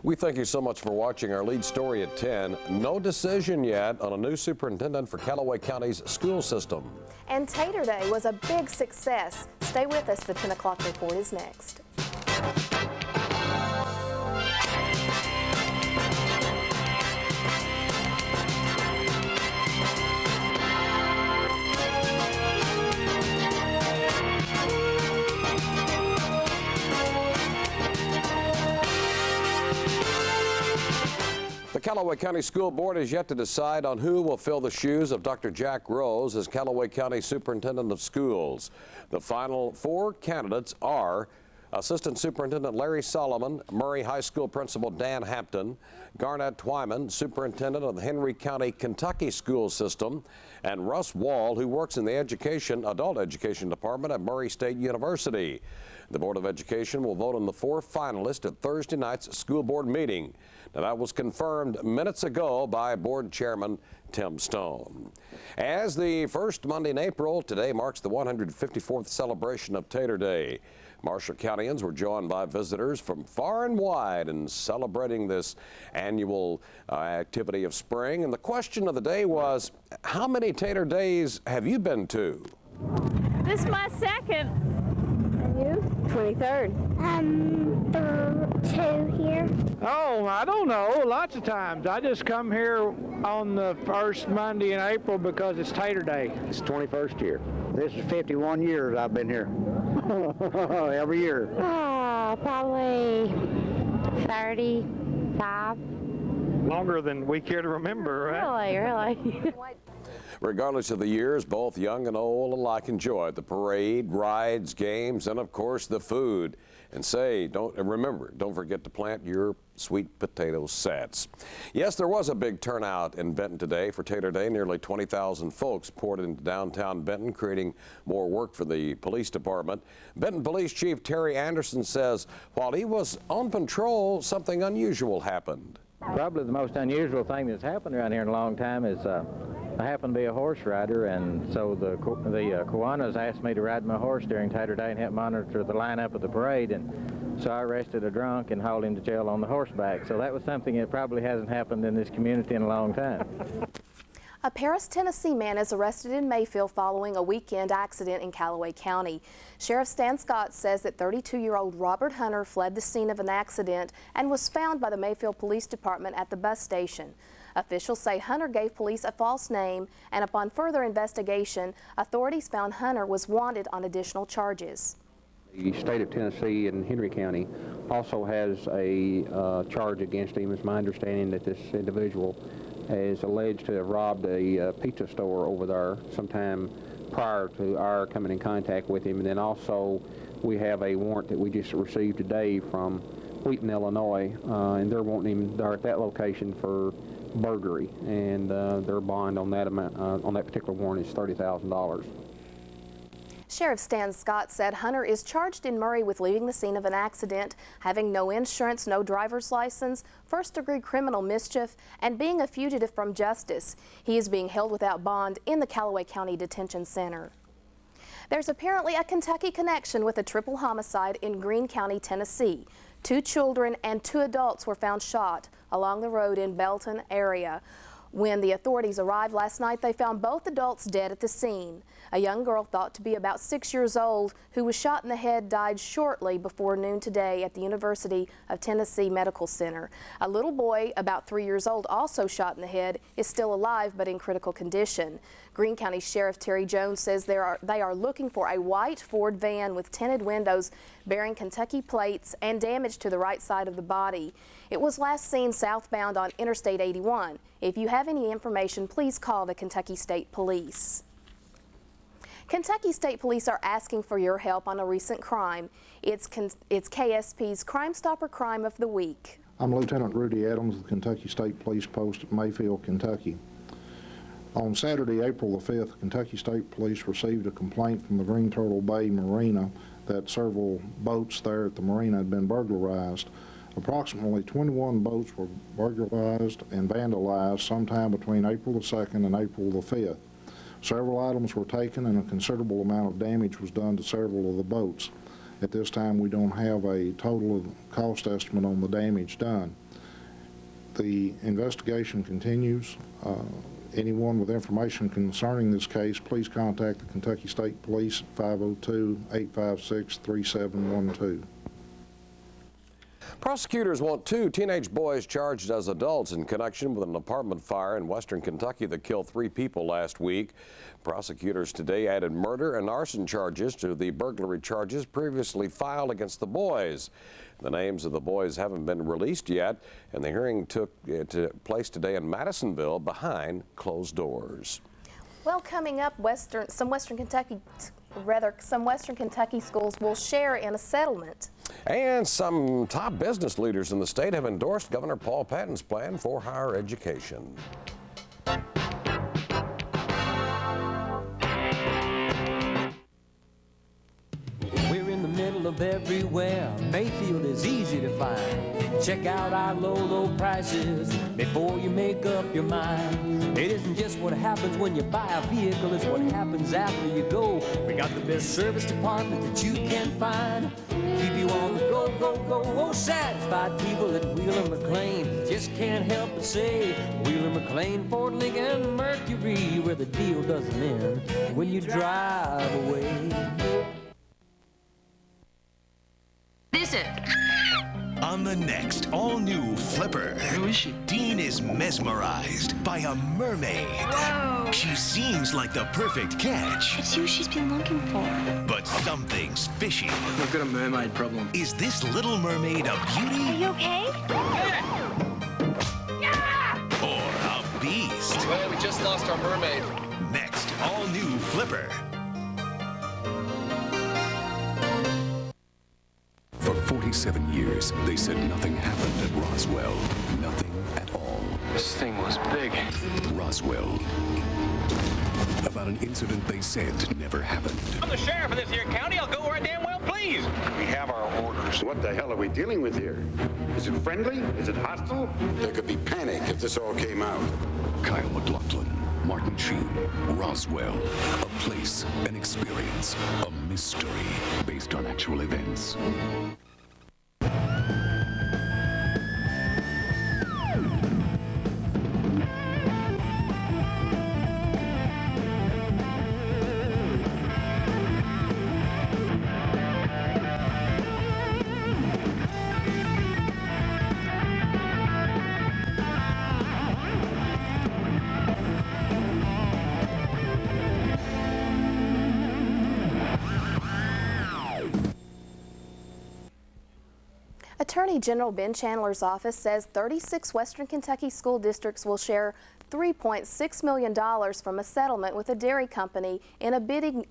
We thank you so much for watching our lead story at 10. No decision yet on a new superintendent for Callaway County's school system. And Tater Day was a big success. Stay with us. The 10 o'clock report is next. The Callaway County School Board has yet to decide on who will fill the shoes of Dr. Jack Rose as Callaway County Superintendent of Schools. The final 4 candidates are Assistant Superintendent Larry Solomon, Murray High School Principal Dan Hampton, Garnett Twyman, Superintendent of the Henry County, Kentucky School System, and Russ Wall, who works in the Adult Education Department at Murray State University. The Board of Education will vote on the 4 finalists at Thursday night's school board meeting. Now, that was confirmed minutes ago by Board Chairman Tim Stone. As the first Monday in April, today marks the 154th celebration of Tater Day. Marshall Countyans were joined by visitors from far and wide in celebrating this annual activity of spring. And the question of the day was, how many Tater Days have you been to? This is my second. And you? 23rd. 2 here. Oh, I don't know. Lots of times. I just come here on the first Monday in April because it's Tater Day. It's 21st year. This is 51 years I've been here. Every year. Probably 35. Longer than we care to remember, right? Really. Regardless of the years, both young and old alike enjoyed the parade, rides, games, and of course the food. And say, don't forget to plant your sweet potato sets. Yes, there was a big turnout in Benton today for Tater Day. Nearly 20,000 folks poured into downtown Benton, creating more work for the police department. Benton Police Chief Terry Anderson says while he was on patrol, something unusual happened. Probably the most unusual thing that's happened around here in a long time is I happen to be a horse rider, and so the Kiwanis asked me to ride my horse during Tater Day and help monitor the lineup of the parade, and so I arrested a drunk and hauled him to jail on the horseback. So that was something that probably hasn't happened in this community in a long time. A Paris, Tennessee man is arrested in Mayfield following a weekend accident in Callaway County. Sheriff Stan Scott says that 32-year-old Robert Hunter fled the scene of an accident and was found by the Mayfield Police Department at the bus station. Officials say Hunter gave police a false name, and upon further investigation, authorities found Hunter was wanted on additional charges. The state of Tennessee and Henry County also has a charge against him. It's my understanding that this individual is alleged to have robbed a pizza store over there sometime prior to our coming in contact with him. And then also we have a warrant that we just received today from Wheaton, Illinois, and they're wanting him there at that location for burglary, and their bond on that amount, on that particular warrant is $30,000. Sheriff Stan Scott said Hunter is charged in Murray with leaving the scene of an accident, having no insurance, no driver's license, first-degree criminal mischief, and being a fugitive from justice. He is being held without bond in the Callaway County Detention Center. There's apparently a Kentucky connection with a triple homicide in Greene County, Tennessee. 2 children and 2 adults were found shot along the road in Belton area. When the authorities arrived last night, they found both adults dead at the scene. A young girl thought to be about 6 years old who was shot in the head died shortly before noon today at the University of Tennessee Medical Center. A little boy about 3 years old, also shot in the head, is still alive but in critical condition. Greene County Sheriff Terry Jones says they are looking for a white Ford van with tinted windows bearing Kentucky plates and damage to the right side of the body. It was last seen southbound on Interstate 81. If you have any information, please call the Kentucky State Police. Kentucky State Police are asking for your help on a recent crime. It's KSP's Crime Stopper Crime of the Week. I'm Lieutenant Rudy Adams of the Kentucky State Police Post at Mayfield, Kentucky. On Saturday, April the 5th, Kentucky State Police received a complaint from the Green Turtle Bay Marina that several boats there at the marina had been burglarized. Approximately 21 boats were burglarized and vandalized sometime between April the 2nd and April the 5th. Several items were taken and a considerable amount of damage was done to several of the boats. At this time, we don't have a total cost estimate on the damage done. The investigation continues. Anyone with information concerning this case, please contact the Kentucky State Police at 502-856-3712. Prosecutors want 2 teenage boys charged as adults in connection with an apartment fire in western Kentucky that killed 3 people last week. Prosecutors today added murder and arson charges to the burglary charges previously filed against the boys. The names of the boys haven't been released yet, and the hearing took place today in Madisonville behind closed doors. Well, coming up, some Western Kentucky schools will share in a settlement. And some top business leaders in the state have endorsed Governor Paul Patton's plan for higher education. We're in the middle of everywhere. Mayfield is easy to find. Check out our low prices before you make up your mind. It isn't just what happens when you buy a vehicle, it's what happens after you go. We got the best service department that you can find. Keep you on the go, go, go. Oh, satisfied people at Wheeler McLean just can't help but say Wheeler McLean, Ford Lincoln, Mercury, where the deal doesn't end when you drive away. Visit. On the next all-new Flipper, Who is she? Dean is mesmerized by a mermaid. Whoa. She seems like the perfect catch, It's you she's been looking for. but something's fishy. I've got a mermaid problem. Is this little mermaid a beauty Are you okay? or a beast? Well, we just lost our mermaid. Next all-new Flipper. For 47 years, they said nothing happened at Roswell. Nothing at all. This thing was big. Roswell. About an incident they said never happened. I'm the sheriff of this here county. I'll go where I damn well please. We have our orders. What the hell are we dealing with here? Is it friendly? Is it hostile? There could be panic if this all came out. Kyle MacLachlan, Martin Sheen, Roswell. A place, an experience, a mystery based on actual events. Attorney General Ben Chandler's office says 36 Western Kentucky school districts will share $3.6 million from a settlement with a dairy company in a bid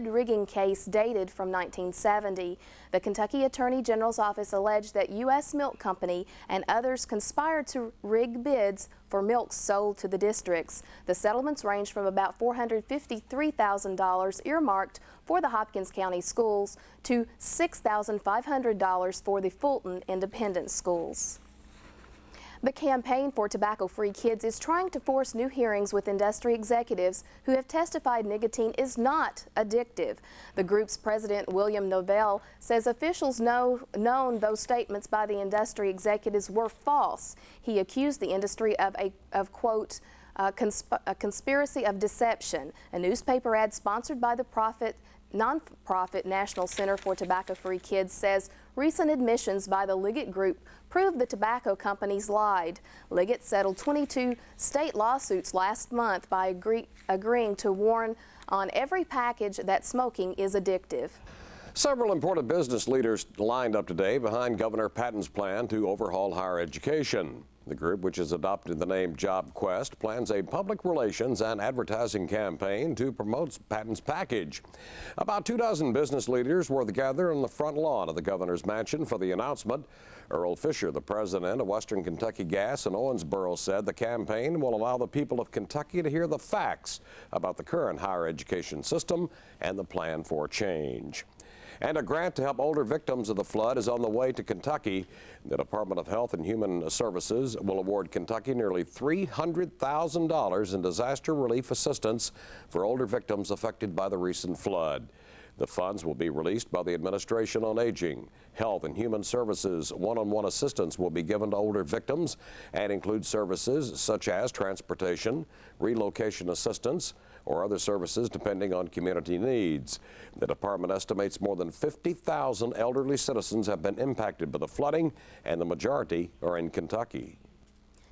rigging case dated from 1970. The Kentucky Attorney General's office alleged that U.S. Milk Company and others conspired to rig bids for milk sold to the districts. The settlements range from about $453,000 earmarked for the Hopkins County schools to $6,500 for the Fulton Independent schools. The Campaign for Tobacco-Free Kids is trying to force new hearings with industry executives who have testified nicotine is not addictive. The group's president, William Novell, says officials known those statements by the industry executives were false. He accused the industry of quote, a conspiracy of deception. A newspaper ad sponsored by the nonprofit National Center for Tobacco-Free Kids says recent admissions by the Liggett Group proved the tobacco companies lied. Liggett settled 22 state lawsuits last month by agreeing to warn on every package that smoking is addictive. Several important business leaders lined up today behind Governor Patton's plan to overhaul higher education. The group, which has adopted the name JobQuest, plans a public relations and advertising campaign to promote Patton's package. About 24 business leaders were gathered on the front lawn of the governor's mansion for the announcement. Earl Fisher, the president of Western Kentucky Gas in Owensboro, said the campaign will allow the people of Kentucky to hear the facts about the current higher education system and the plan for change. And a grant to help older victims of the flood is on the way to Kentucky. The Department of Health and Human Services will award Kentucky nearly $300,000 in disaster relief assistance for older victims affected by the recent flood. The funds will be released by the Administration on Aging. Health and Human Services one-on-one assistance will be given to older victims and include services such as transportation, relocation assistance, or other services depending on community needs. The department estimates more than 50,000 elderly citizens have been impacted by the flooding, and the majority are in Kentucky.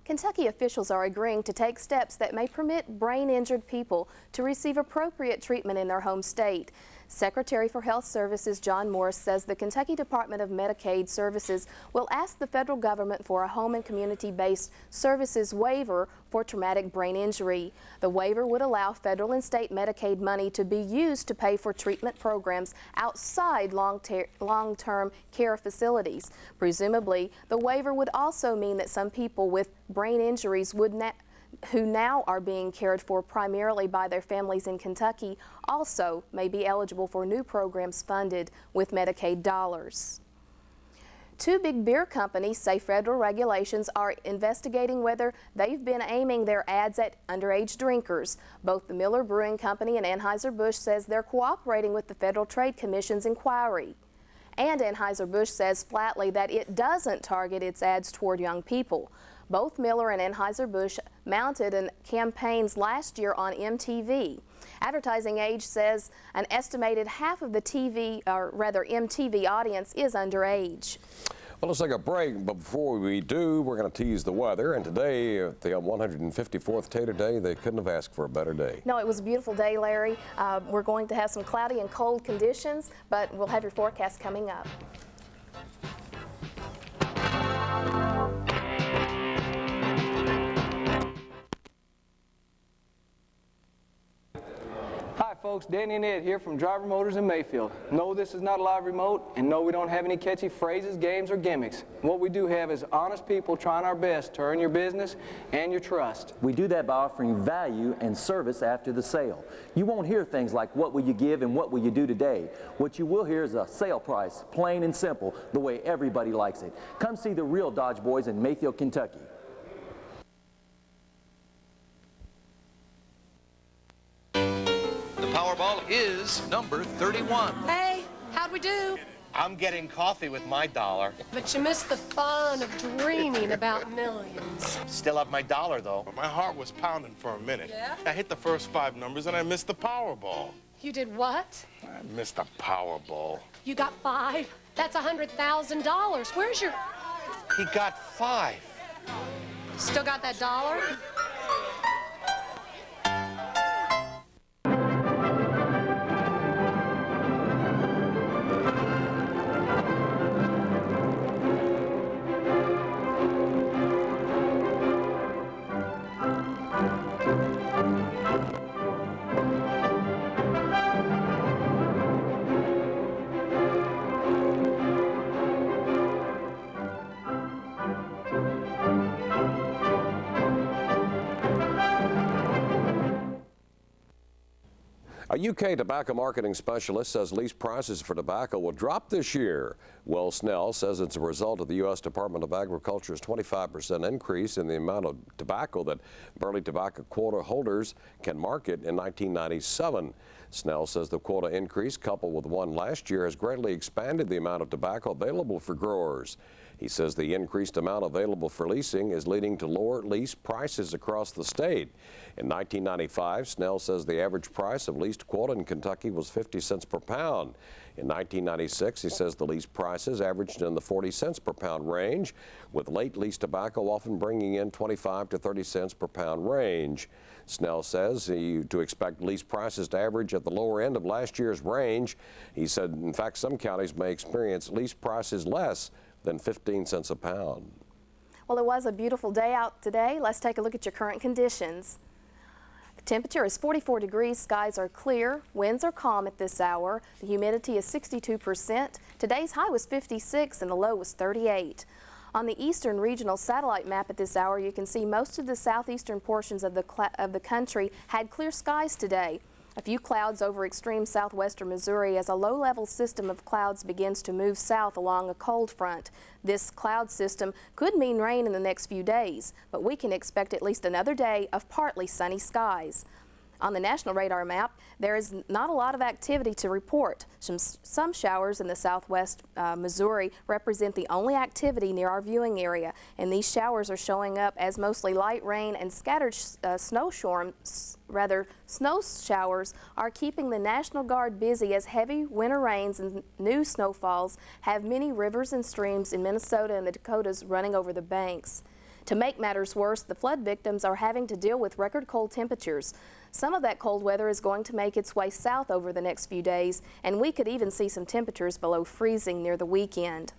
Kentucky officials are agreeing to take steps that may permit brain-injured people to receive appropriate treatment in their home state. Secretary for Health Services John Morris says the Kentucky Department of Medicaid Services will ask the federal government for a home and community-based services waiver for traumatic brain injury. The waiver would allow federal and state Medicaid money to be used to pay for treatment programs outside long-term care facilities. Presumably, the waiver would also mean that some people with brain injuries who now are being cared for primarily by their families in Kentucky also may be eligible for new programs funded with Medicaid dollars. Two big beer companies say federal regulations are investigating whether they've been aiming their ads at underage drinkers. Both the Miller Brewing Company and Anheuser-Busch says they're cooperating with the Federal Trade Commission's inquiry. And Anheuser-Busch says flatly that it doesn't target its ads toward young people. Both Miller and Anheuser-Busch mounted campaigns last year on MTV. Advertising Age says an estimated half of the MTV audience is underage. Well, let's take a break, but before we do, we're going to tease the weather. And today, the 154th Tater Day, they couldn't have asked for a better day. No, it was a beautiful day, Larry. We're going to have some cloudy and cold conditions, but we'll have your forecast coming up. Hi folks, Danny and Ed here from Driver Motors in Mayfield. No, this is not a live remote, and no, we don't have any catchy phrases, games, or gimmicks. What we do have is honest people trying our best to earn your business and your trust. We do that by offering value and service after the sale. You won't hear things like, what will you give and what will you do today? What you will hear is a sale price, plain and simple, the way everybody likes it. Come see the real Dodge Boys in Mayfield, Kentucky. Powerball is number 31. Hey, how'd we do? I'm getting coffee with my dollar. But you missed the fun of dreaming about millions. Still have my dollar, though. My heart was pounding for a minute. Yeah? I hit the first 5 numbers and I missed the Powerball. You did what? I missed the Powerball. You got 5? That's $100,000. Where's your... He got 5. Still got that dollar? A UK tobacco marketing specialist says lease prices for tobacco will drop this year. Will Snell says it's a result of the U.S. Department of Agriculture's 25% increase in the amount of tobacco that burley tobacco quota holders can market in 1997. Snell says the quota increase, coupled with one last year, has greatly expanded the amount of tobacco available for growers. He says the increased amount available for leasing is leading to lower lease prices across the state. In 1995, Snell says the average price of leased quota in Kentucky was 50 cents per pound. In 1996, he says the lease prices averaged in the 40 cents per pound range, with late lease tobacco often bringing in 25 to 30 cents per pound range. Snell says to expect lease prices to average at the lower end of last year's range. He said, in fact, some counties may experience lease prices less than 15 cents a pound. Well, it was a beautiful day out today. Let's take a look at your current conditions. The temperature is 44 degrees, skies are clear, winds are calm at this hour, the humidity is 62%, today's high was 56 and the low was 38. On the eastern regional satellite map at this hour, you can see most of the southeastern portions of the country had clear skies today. A few clouds over extreme southwestern Missouri as a low-level system of clouds begins to move south along a cold front. This cloud system could mean rain in the next few days, but we can expect at least another day of partly sunny skies. On the national radar map, there is not a lot of activity to report. Some showers in the southwest Missouri represent the only activity near our viewing area, and these showers are showing up as mostly light rain and scattered snow showers are keeping the National Guard busy as heavy winter rains and new snowfalls have many rivers and streams in Minnesota and the Dakotas running over the banks. To make matters worse, the flood victims are having to deal with record cold temperatures. Some of that cold weather is going to make its way south over the next few days, and we could even see some temperatures below freezing near the weekend.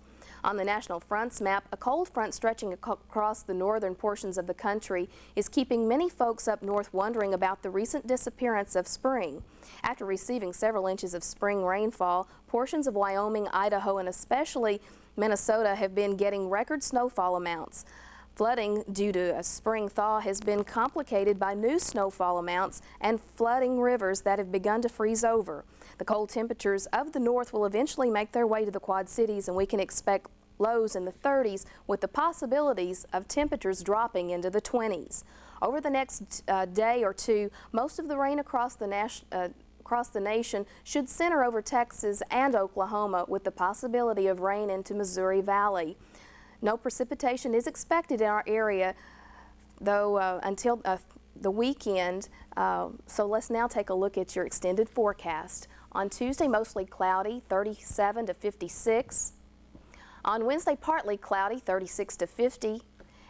On the national fronts map, a cold front stretching across the northern portions of the country is keeping many folks up north wondering about the recent disappearance of spring. After receiving several inches of spring rainfall, portions of Wyoming, Idaho, and especially Minnesota have been getting record snowfall amounts. Flooding due to a spring thaw has been complicated by new snowfall amounts and flooding rivers that have begun to freeze over. The cold temperatures of the north will eventually make their way to the Quad Cities, and we can expect lows in the 30s with the possibilities of temperatures dropping into the 20s. Over the next day or two, most of the rain across the nation should center over Texas and Oklahoma, with the possibility of rain into Missouri Valley. No precipitation is expected in our area, though, until the weekend. So let's now take a look at your extended forecast. On Tuesday, mostly cloudy, 37 to 56. On Wednesday, partly cloudy, 36 to 50.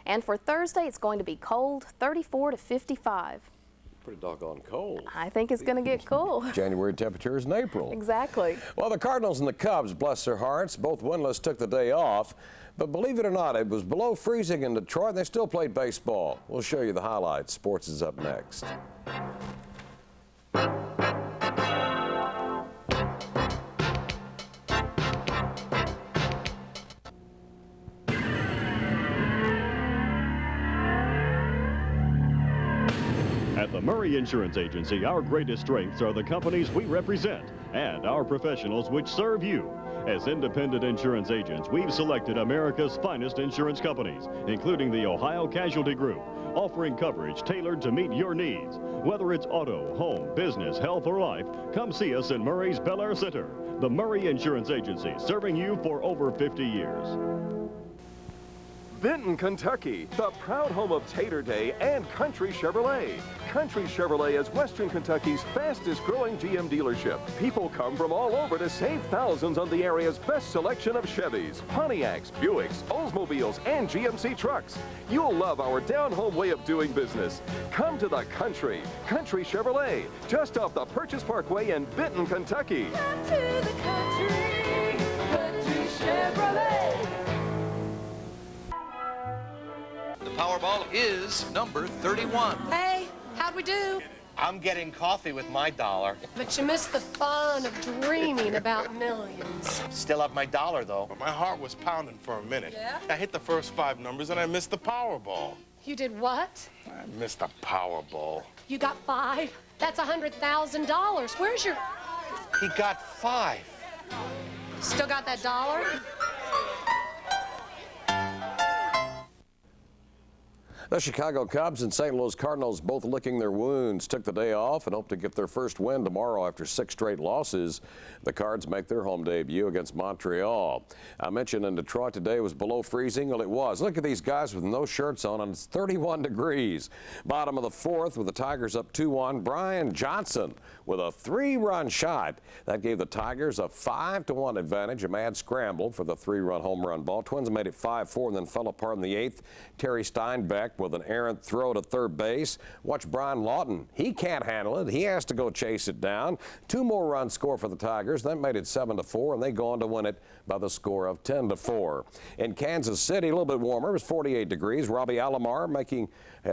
And for Thursday, it's going to be cold, 34 to 55. Pretty doggone cold. I think it's going to get cool. January temperatures in April. Exactly. Well, the Cardinals and the Cubs, bless their hearts, both winless, took the day off. But believe it or not, it was below freezing in Detroit, and they still played baseball. We'll show you the highlights. Sports is up next. At the Murray Insurance Agency, our greatest strengths are the companies we represent and our professionals which serve you. As independent insurance agents, we've selected America's finest insurance companies, including the Ohio Casualty Group, offering coverage tailored to meet your needs. Whether it's auto, home, business, health, or life, come see us in Murray's Bel Air Center. The Murray Insurance Agency, serving you for over 50 years. Benton, Kentucky, the proud home of Tater Day and Country Chevrolet. Country Chevrolet is Western Kentucky's fastest growing GM dealership. People come from all over to save thousands on the area's best selection of Chevys, Pontiacs, Buicks, Oldsmobiles, and GMC trucks. You'll love our down-home way of doing business. Come to the Country Chevrolet, just off the Purchase Parkway in Benton, Kentucky. Come to the Country Chevrolet. The Powerball is number 31. Hey, how'd we do? I'm getting coffee with my dollar. But you missed the fun of dreaming about millions. Still have my dollar, though. But my heart was pounding for a minute. Yeah? I hit the first 5 numbers, and I missed the Powerball. You did what? I missed the Powerball. You got 5? That's $100,000. Where's your... He got 5. Still got that dollar? The Chicago Cubs and St. Louis Cardinals, both licking their wounds, took the day off and hope to get their first win tomorrow after 6 straight losses. The Cards make their home debut against Montreal. I mentioned in Detroit today was below freezing. Well, it was. Look at these guys with no shirts on, and it's 31 degrees. Bottom of the 4th with the Tigers up 2-1. Brian Johnson with a 3-run shot. That gave the Tigers a 5-1 advantage. A mad scramble for the 3-run home run ball. Twins made it 5-4 and then fell apart in the 8th. Terry Steinbeck with an errant throw to third base. Watch Brian Lawton. He can't handle it. He has to go chase it down. 2 more runs score for the Tigers. That made it 7-4, and they go on to win it by the score of 10-4. In Kansas City, a little bit warmer. It was 48 degrees. Robbie Alomar making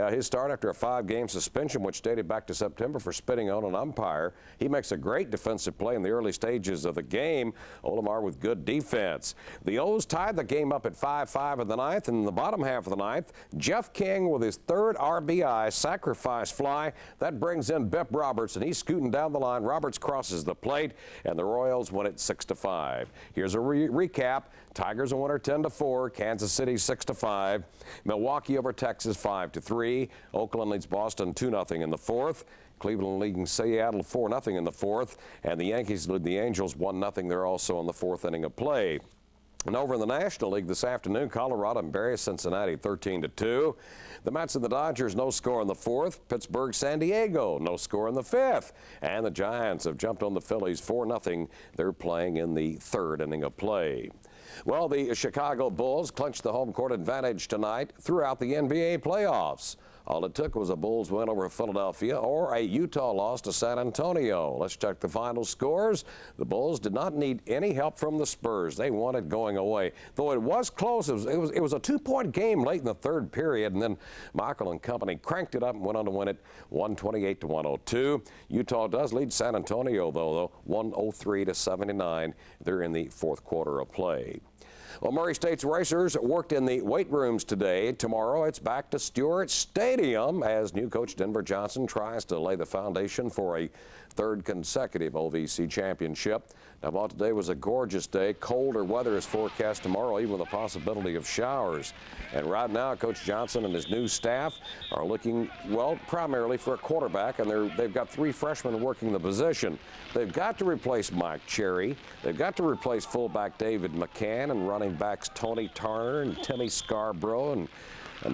his start after a 5-game suspension, which dated back to September for spitting on an umpire. He makes a great defensive play in the early stages of the game. Alomar with good defense. The O's tied the game up at 5-5 in the 9th, and in the bottom half of the 9th, Jeff King King with his third RBI sacrifice fly. That brings in Bip Roberts, and he's scooting down the line. Roberts crosses the plate, and the Royals win it 6-5. Here's a recap. Tigers a winner 10-4. Kansas City 6-5. Milwaukee over Texas 5-3. Oakland leads Boston 2-0 in the fourth. Cleveland leading Seattle 4-0 in the fourth, and the Yankees lead the Angels 1-0. They're also in the fourth inning of play. And over in the National League this afternoon, Colorado embarrassed Cincinnati 13-2. The Mets and the Dodgers, no score in the fourth. Pittsburgh, San Diego, no score in the fifth. And the Giants have jumped on the Phillies 4-0. They're playing in the third inning of play. Well, the Chicago Bulls clinched the home court advantage tonight throughout the NBA playoffs. All it took was a Bulls win over Philadelphia or a Utah loss to San Antonio. Let's check the final scores. The Bulls did not need any help from the Spurs. They won it going away. Though it was close, it was a 2-point game late in the third period, and then Michael and company cranked it up and went on to win it 128-102. Utah does lead San Antonio, though 103-79. They're in the fourth quarter of play. Well, Murray State's racers worked in the weight rooms today. Tomorrow, it's back to Stewart Stadium as new coach Denver Johnson tries to lay the foundation for a third consecutive OVC championship. Now, while today was a gorgeous day, colder weather is forecast tomorrow, even with the possibility of showers. And right now, Coach Johnson and his new staff are looking, well, primarily for a quarterback, and they've got 3 freshmen working the position. They've got to replace Mike Cherry. They've got to replace fullback David McCann and running backs Tony Turner and Timmy Scarborough and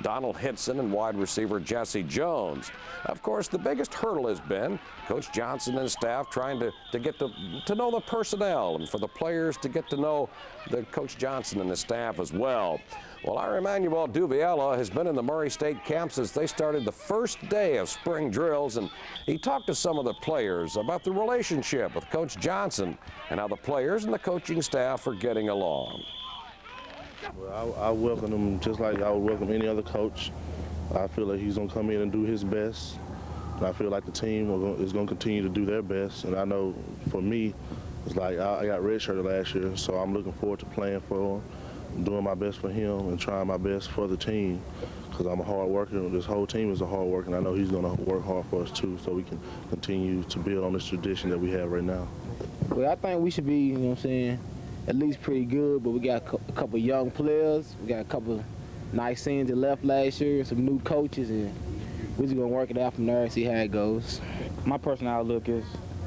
Donald Hinson and wide receiver Jesse Jones. Of course, the biggest hurdle has been Coach Johnson and staff trying to get to know the personnel and for the players to get to know the Coach Johnson and his staff as well. Well, our Emmanuel Duviella has been in the Murray State camp since they started the first day of spring drills, and he talked to some of the players about the relationship with Coach Johnson and how the players and the coaching staff are getting along. Well, I welcome him just like I would welcome any other coach. I feel like he's going to come in and do his best. And I feel like the team is going to continue to do their best. And I know for me, it's like I got redshirted last year, so I'm looking forward to playing for him, doing my best for him, and trying my best for the team. Because I'm a hard worker, and this whole team is a hard worker, and I know he's going to work hard for us too, so we can continue to build on this tradition that we have right now. Well, I think we should be, you know what I'm saying, at least pretty good, but we got a couple young players. We got a couple nice scenes that left last year, some new coaches, and we're just going to work it out from there and see how it goes. My personal outlook is,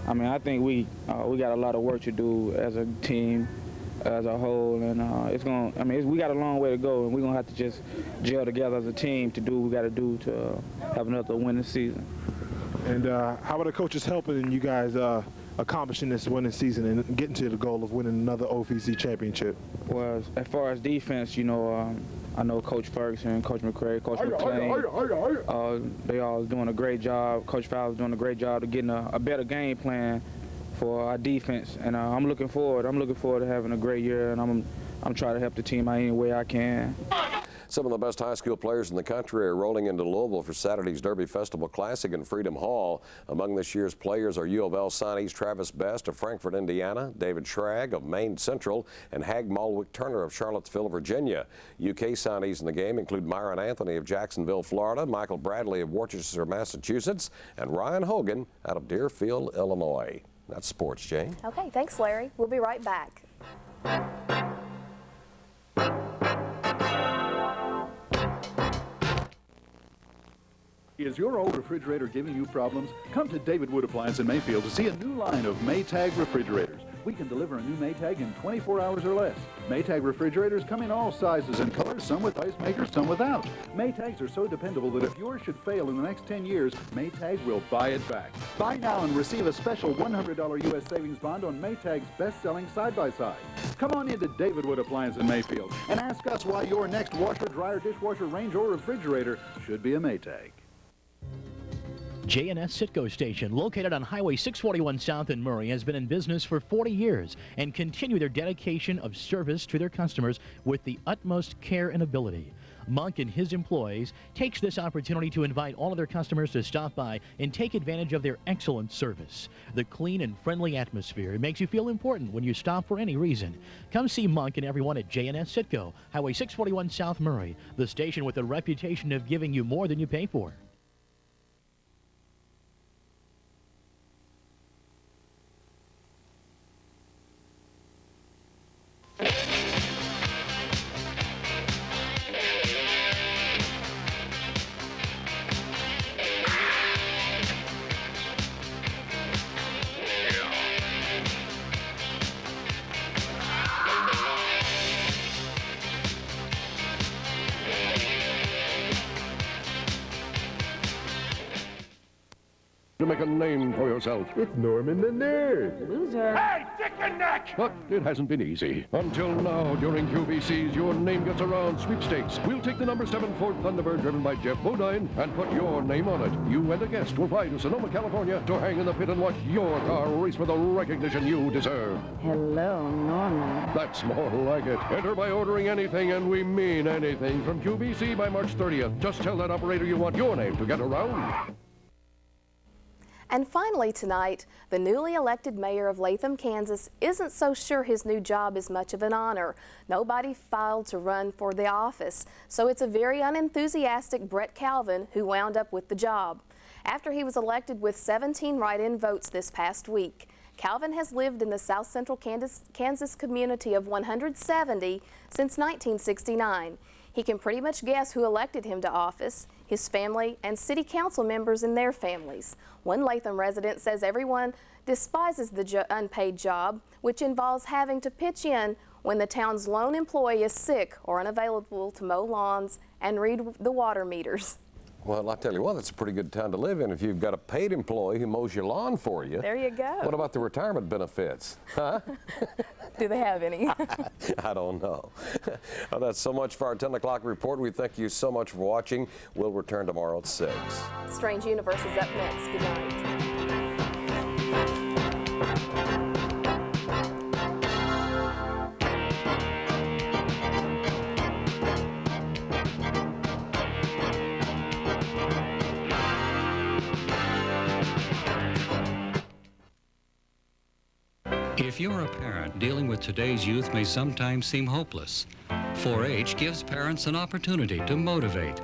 I think we got a lot of work to do as a team, as a whole, and we got a long way to go, and we're going to have to just gel together as a team to do what we got to do to have another winning season. And how are the coaches helping you guys accomplishing this winning season and getting to the goal of winning another OVC championship? Well, as far as defense, I know Coach Ferguson, Coach McCray, Coach McClain, they all doing a great job. Coach Fowler's doing a great job of getting a better game plan for our defense, and I'm looking forward to having a great year, and I'm trying to help the team out any way I can. Some of the best high school players in the country are rolling into Louisville for Saturday's Derby Festival Classic in Freedom Hall. Among this year's players are U of L signees Travis Best of Frankfort, Indiana, David Schrag of Maine Central, and Hag Malwick Turner of Charlottesville, Virginia. UK signees in the game include Myron Anthony of Jacksonville, Florida, Michael Bradley of Worcester, Massachusetts, and Ryan Hogan out of Deerfield, Illinois. That's sports, Jane. Okay, thanks, Larry. We'll be right back. Is your old refrigerator giving you problems? Come to David Wood Appliance in Mayfield to see a new line of Maytag refrigerators. We can deliver a new Maytag in 24 hours or less. Maytag refrigerators come in all sizes and colors, some with ice makers, some without. Maytags are so dependable that if yours should fail in the next 10 years, Maytag will buy it back. Buy now and receive a special $100 U.S. savings bond on Maytag's best-selling side-by-side. Come on into David Wood Appliance in Mayfield and ask us why your next washer, dryer, dishwasher, range, or refrigerator should be a Maytag. J&S Citgo Station, located on Highway 641 South in Murray, has been in business for 40 years and continue their dedication of service to their customers with the utmost care and ability. Monk and his employees takes this opportunity to invite all of their customers to stop by and take advantage of their excellent service. The clean and friendly atmosphere makes you feel important when you stop for any reason. Come see Monk and everyone at J&S Citgo, Highway 641 South Murray, the station with a reputation of giving you more than you pay for. To make a name for yourself. It's Norman the Nerd. Loser. Hey, chicken neck! But it hasn't been easy. Until now, during QVC's Your Name Gets Around Sweepstakes, we'll take the number 7 Ford Thunderbird driven by Jeff Bodine and put your name on it. You and a guest will fly to Sonoma, California to hang in the pit and watch your car race for the recognition you deserve. Hello, Norman. That's more like it. Enter by ordering anything, and we mean anything, from QVC by March 30th. Just tell that operator you want your name to get around. And finally tonight, the newly elected mayor of Latham, Kansas isn't so sure his new job is much of an honor. Nobody filed to run for the office, so it's a very unenthusiastic Brett Calvin who wound up with the job. After he was elected with 17 write-in votes this past week, Calvin has lived in the South Central Kansas community of 170 since 1969. He can pretty much guess who elected him to office, his family, and city council members and their families. One Latham resident says everyone despises the unpaid job, which involves having to pitch in when the town's lone employee is sick or unavailable to mow lawns and read the water meters. Well, I tell you what, that's a pretty good town to live in if you've got a paid employee who mows your lawn for you. There you go. What about the retirement benefits? Huh? Do they have any? I don't know. Well, that's so much for our 10 o'clock report. We thank you so much for watching. We'll return tomorrow at 6. Strange Universe is up next. Good night. If you're a parent, dealing with today's youth may sometimes seem hopeless. 4-H gives parents an opportunity to motivate,